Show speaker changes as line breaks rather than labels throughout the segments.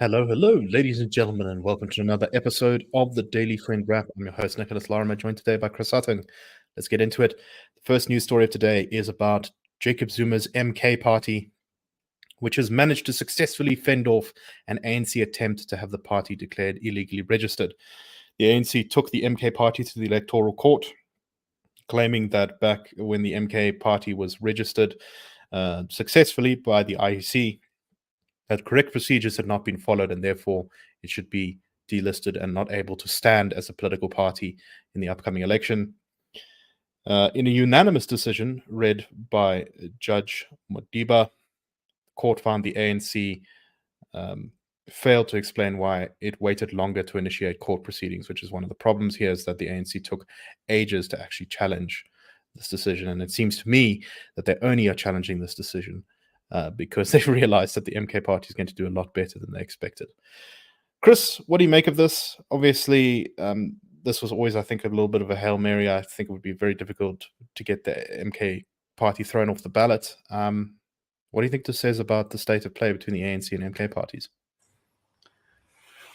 Hello, hello, ladies and gentlemen, and welcome to another episode of the Daily Friend Wrap. I'm your host, Nicholas Lorimer, joined today by Chris Hattingh. Let's get into it. The first news story of today is about Jacob Zuma's MK party, which has managed to successfully fend off an ANC attempt to have the party declared illegally registered. The ANC took the MK party to the Electoral Court, claiming that back when the MK party was registered successfully by the IEC, that correct procedures had not been followed, and therefore it should be delisted and not able to stand as a political party in the upcoming election. In a unanimous decision read by Judge Modiba, the court found the ANC failed to explain why it waited longer to initiate court proceedings, which is one of the problems here, is that the ANC took ages to actually challenge this decision. And it seems to me that they only are challenging this decision because they've realized that the MK party is going to do a lot better than they expected. Chris, what do you make of this? Obviously, this was always, I think, a little bit of a Hail Mary. I think it would be very difficult to get the MK party thrown off the ballot. What do you think this says about the state of play between the ANC and MK parties?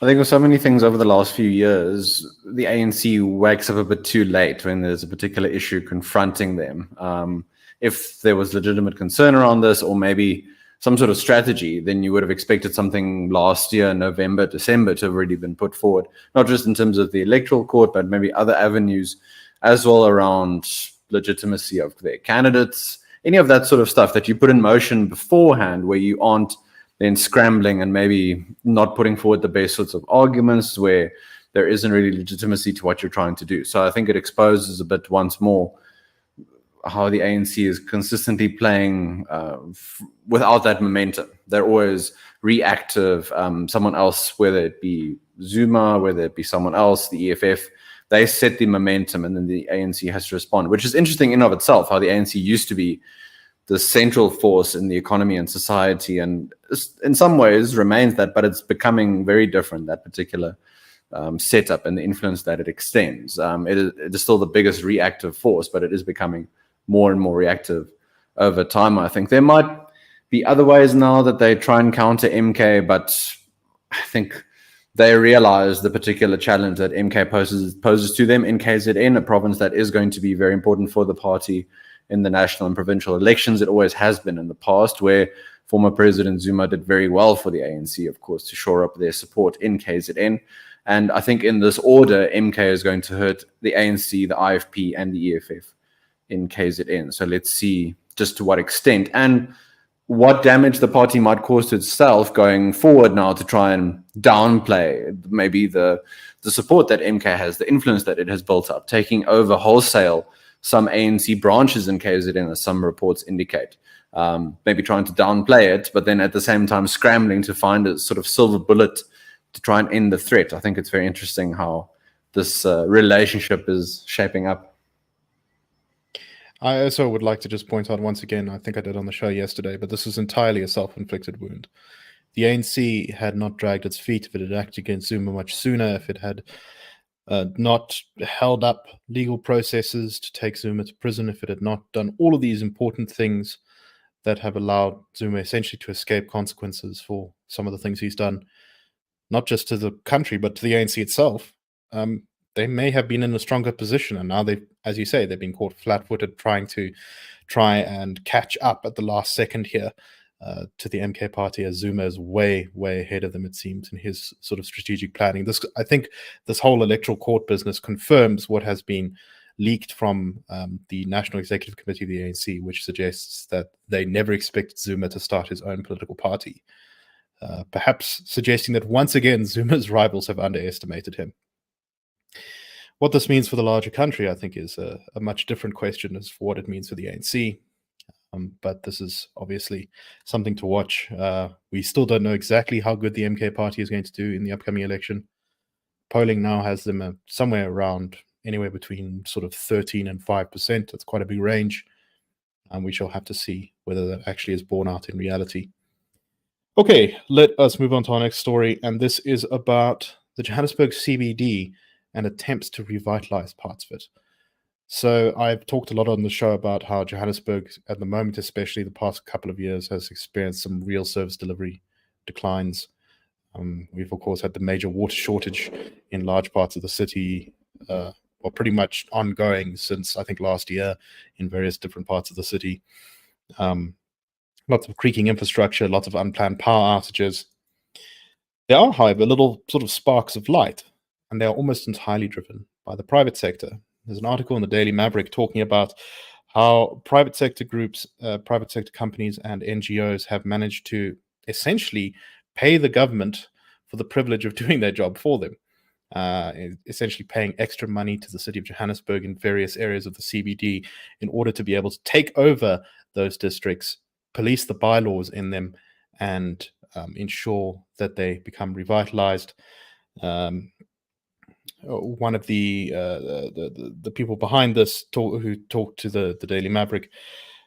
I think with so many things over the last few years, the ANC wakes up a bit too late when there's a particular issue confronting them. If there was legitimate concern around this, or maybe some sort of strategy, then you would have expected something last year, November, December, to have already been put forward, not just in terms of the electoral court, but maybe other avenues as well around legitimacy of their candidates, any of that sort of stuff that you put in motion beforehand, where you aren't then scrambling and maybe not putting forward the best sorts of arguments, where there isn't really legitimacy to what you're trying to do. So I think it exposes a bit once more how the ANC is consistently playing without that momentum. They're always reactive. Someone else, whether it be Zuma, whether it be someone else, the EFF, they set the momentum and then the ANC has to respond, which is interesting in of itself, how the ANC used to be the central force in the economy and society, and in some ways remains that, but it's becoming very different, that particular setup and the influence that it extends. It is still the biggest reactive force, but it is becoming more and more reactive over time. I think there might be other ways now that they try and counter MK, but I think they realize the particular challenge that MK poses to them in KZN, a province that is going to be very important for the party in the national and provincial elections. It always has been in the past, where former President Zuma did very well for the ANC, of course, to shore up their support in KZN. And I think in this order, MK is going to hurt the ANC, the IFP, and the EFF in KZN. So let's see just to what extent and what damage the party might cause to itself going forward now, to try and downplay maybe the support that MK has, the influence that it has built up, taking over wholesale some ANC branches in KZN, as some reports indicate. Maybe trying to downplay it, but then at the same time scrambling to find a sort of silver bullet to try and end the threat. I think it's very interesting how this relationship is shaping up.
I also would like to just point out once again, I think I did on the show yesterday, but this is entirely a self-inflicted wound. The ANC had not dragged its feet if it had acted against Zuma much sooner, if it had not held up legal processes to take Zuma to prison, if it had not done all of these important things that have allowed Zuma essentially to escape consequences for some of the things he's done, not just to the country, but to the ANC itself, they may have been in a stronger position. And now they've, as you say, they've been caught flat-footed trying and catch up at the last second here to the MK party, as Zuma is way, way ahead of them, it seems, in his sort of strategic planning. I think this whole electoral court business confirms what has been leaked from the National Executive Committee of the ANC, which suggests that they never expected Zuma to start his own political party, perhaps suggesting that once again Zuma's rivals have underestimated him. What this means for the larger country, I think, is a much different question as for what it means for the ANC. But this is obviously something to watch. We still don't know exactly how good the MK party is going to do in the upcoming election. Polling now has them somewhere around anywhere between sort of 13 and 5%. That's quite a big range. And we shall have to see whether that actually is borne out in reality. Okay, let us move on to our next story. And this is about the Johannesburg CBD and attempts to revitalize parts of it. So I've talked a lot on the show about how Johannesburg, at the moment, especially the past couple of years, has experienced some real service delivery declines. We've, of course, had the major water shortage in large parts of the city, well, pretty much ongoing since, I think, last year in various different parts of the city. Lots of creaking infrastructure, lots of unplanned power outages. There are, however, little sort of sparks of light, and they are almost entirely driven by the private sector. There's an article in the Daily Maverick talking about how private sector groups, private sector companies, and NGOs have managed to essentially pay the government for the privilege of doing their job for them, essentially paying extra money to the city of Johannesburg in various areas of the CBD in order to be able to take over those districts, police the bylaws in them, and ensure that they become revitalized. One of the people behind this who talked to the Daily Maverick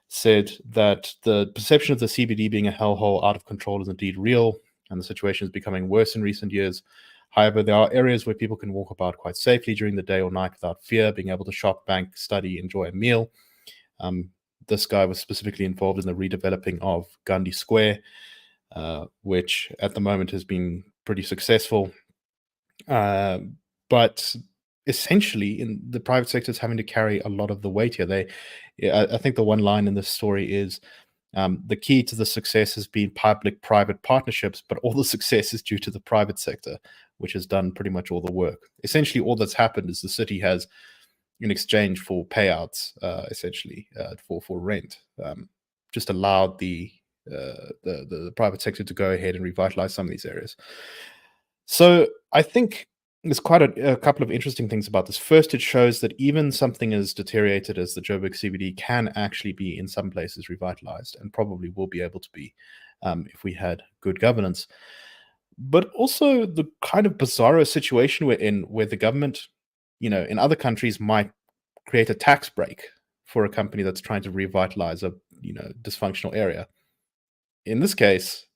said that the perception of the CBD being a hellhole out of control is indeed real, and the situation is becoming worse in recent years. However, there are areas where people can walk about quite safely during the day or night without fear, being able to shop, bank, study, enjoy a meal. This guy was specifically involved in the redeveloping of Gandhi Square, which at the moment has been pretty successful. But essentially, in the private sector is having to carry a lot of the weight here. I think the one line in this story is the key to the success has been public-private partnerships, but all the success is due to the private sector, which has done pretty much all the work. Essentially, all that's happened is the city has, in exchange for payouts, essentially for rent, just allowed the private sector to go ahead and revitalize some of these areas. So I think there's quite a couple of interesting things about this. First, it shows that even something as deteriorated as the Joburg CBD can actually be, in some places, revitalized, and probably will be able to be if we had good governance. But also the kind of bizarro situation we're in, where the government, in other countries might create a tax break for a company that's trying to revitalize a dysfunctional area. In this case,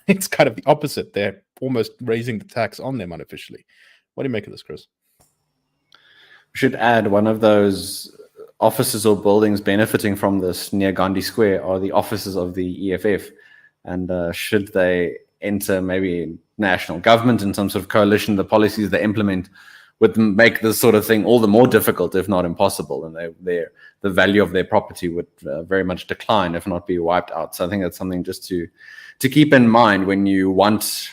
it's kind of the opposite. They're almost raising the tax on them unofficially. What do you make of this, Chris?
We should add one of those offices or buildings benefiting from this near Gandhi Square are the offices of the EFF. And should they enter maybe national government in some sort of coalition, the policies they implement would make this sort of thing all the more difficult, if not impossible. And the value of their property would very much decline, if not be wiped out. So I think that's something just to keep in mind when you want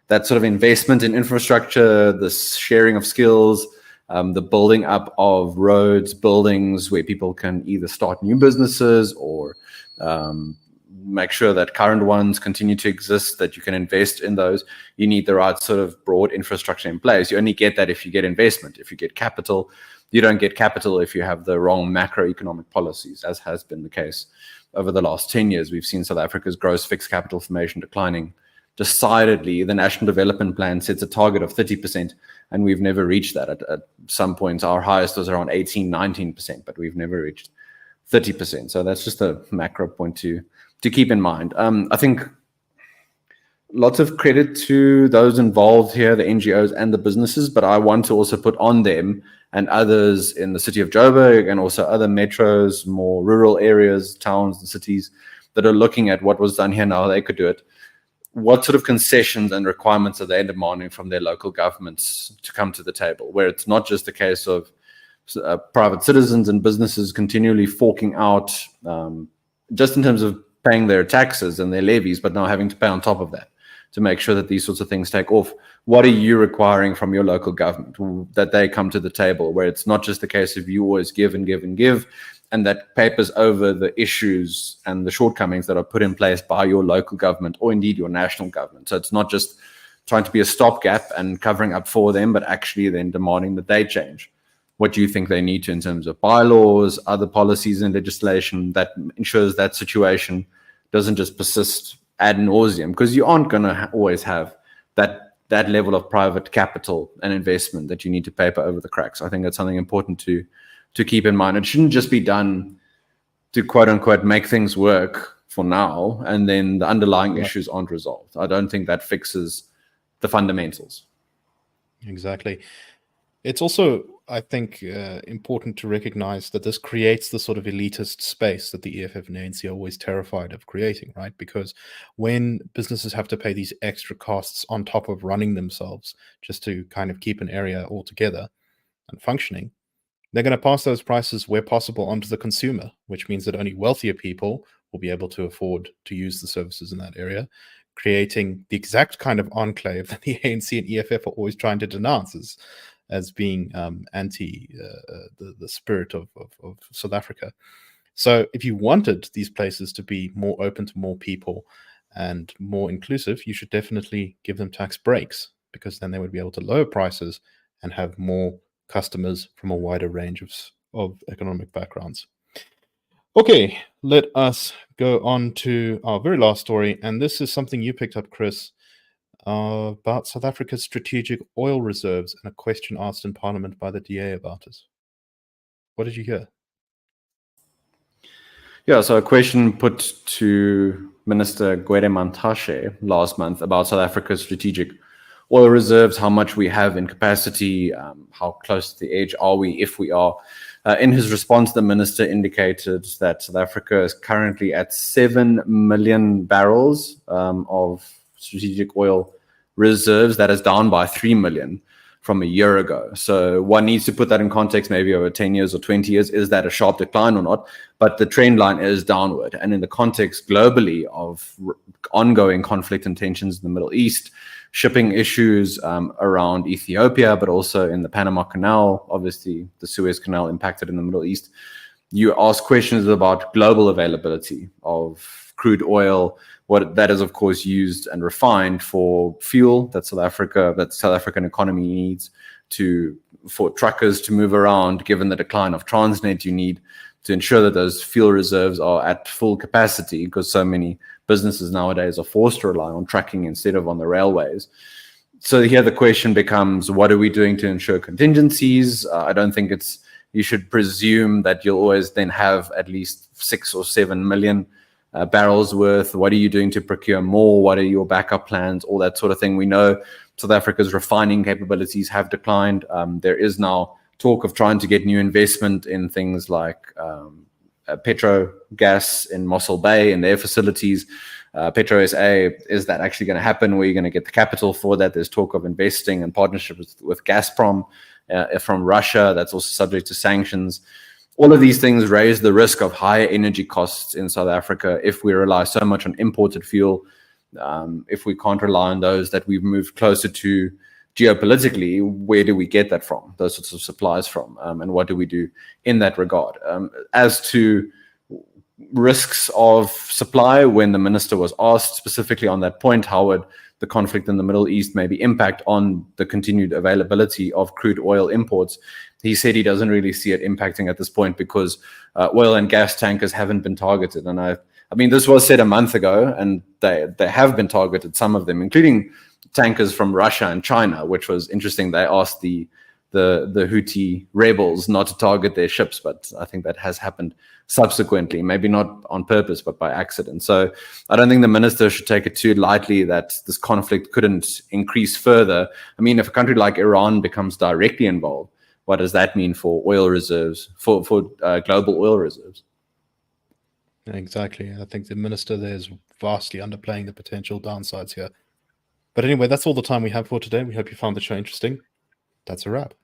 that sort of investment in infrastructure, this sharing of skills, the building up of roads, buildings where people can either start new businesses or make sure that current ones continue to exist, that you can invest in those. You need the right sort of broad infrastructure in place. You only get that if you get investment, if you get capital. You don't get capital if you have the wrong macroeconomic policies, as has been the case over the last 10 years. We've seen South Africa's gross fixed capital formation declining decidedly. The National Development Plan sets a target of 30%, and we've never reached that. At some points, our highest was around 18, 19%, but we've never reached 30%. So that's just a macro point to keep in mind. I think lots of credit to those involved here, the NGOs and the businesses, but I want to also put on them and others in the city of Joburg and also other metros, more rural areas, towns and cities that are looking at what was done here and how they could do it. What sort of concessions and requirements are they demanding from their local governments to come to the table, where it's not just a case of private citizens and businesses continually forking out just in terms of paying their taxes and their levies, but now having to pay on top of that to make sure that these sorts of things take off. What are you requiring from your local government that they come to the table, where it's not just a case of you always give and give and give, and that papers over the issues and the shortcomings that are put in place by your local government or indeed your national government. So it's not just trying to be a stopgap and covering up for them, but actually then demanding that they change. What do you think they need to in terms of bylaws, other policies and legislation that ensures that situation doesn't just persist ad nauseum? Because you aren't going to always have that level of private capital and investment that you need to paper over the cracks. I think that's something important to keep in mind. It shouldn't just be done to quote unquote make things work for now, and then the underlying issues aren't resolved. I don't think that fixes the fundamentals.
Exactly. It's also I think, important to recognize that this creates the sort of elitist space that the EFF and ANC are always terrified of creating, right? Because when businesses have to pay these extra costs on top of running themselves just to kind of keep an area all together and functioning, they're going to pass those prices where possible onto the consumer, which means that only wealthier people will be able to afford to use the services in that area, creating the exact kind of enclave that the ANC and EFF are always trying to denounce as being anti the spirit of South Africa. So if you wanted these places to be more open to more people and more inclusive, you should definitely give them tax breaks, because then they would be able to lower prices and have more customers from a wider range of economic backgrounds. Okay, let us go on to our very last story, and this is something you picked up, Chris, about South Africa's strategic oil reserves and a question asked in Parliament by the DA about it. What did you hear?
Yeah, so a question put to Minister Gwede Mantashe last month about South Africa's strategic oil reserves, how much we have in capacity, how close to the edge are we, if we are. In his response, the minister indicated that South Africa is currently at 7 million barrels of strategic oil reserves. That is down by 3 million from a year ago. So one needs to put that in context, maybe over 10 years or 20 years. Is that a sharp decline or not? But the trend line is downward. And in the context globally of ongoing conflict and tensions in the Middle East, shipping issues around Ethiopia, but also in the Panama Canal, obviously the Suez Canal impacted in the Middle East, you ask questions about global availability of crude oil, what that is, of course, used and refined for fuel that South African economy needs for truckers to move around. Given the decline of Transnet, you need to ensure that those fuel reserves are at full capacity, because so many businesses nowadays are forced to rely on trucking instead of on the railways. So here the question becomes, what are we doing to ensure contingencies? I don't think you should presume that you'll always then have at least 6 or 7 million barrels worth. What are you doing to procure more? What are your backup plans? All that sort of thing. We know South Africa's refining capabilities have declined. There is now talk of trying to get new investment in things like petro gas in Mossel Bay and their facilities. Petro SA, is that actually going to happen? Where are you going to get the capital for that? There's talk of investing in partnerships with Gazprom from Russia. That's also subject to sanctions. All of these things raise the risk of higher energy costs in South Africa if we rely so much on imported fuel. If we can't rely on those that we've moved closer to geopolitically, where do we get that from, those sorts of supplies from, and what do we do in that regard? As to risks of supply, when the minister was asked specifically on that point, how would the conflict in the Middle East maybe impact on the continued availability of crude oil imports, he said he doesn't really see it impacting at this point because oil and gas tankers haven't been targeted. And I mean, this was said a month ago, and they have been targeted, some of them, including tankers from Russia and China, which was interesting. They asked the Houthi rebels not to target their ships, but I think that has happened subsequently, maybe not on purpose, but by accident. So I don't think the minister should take it too lightly that this conflict couldn't increase further. I mean, if a country like Iran becomes directly involved, what does that mean for oil reserves, for global oil reserves?
Exactly. I think the minister there is vastly underplaying the potential downsides here. But anyway, that's all the time we have for today. We hope you found the show interesting. That's a wrap.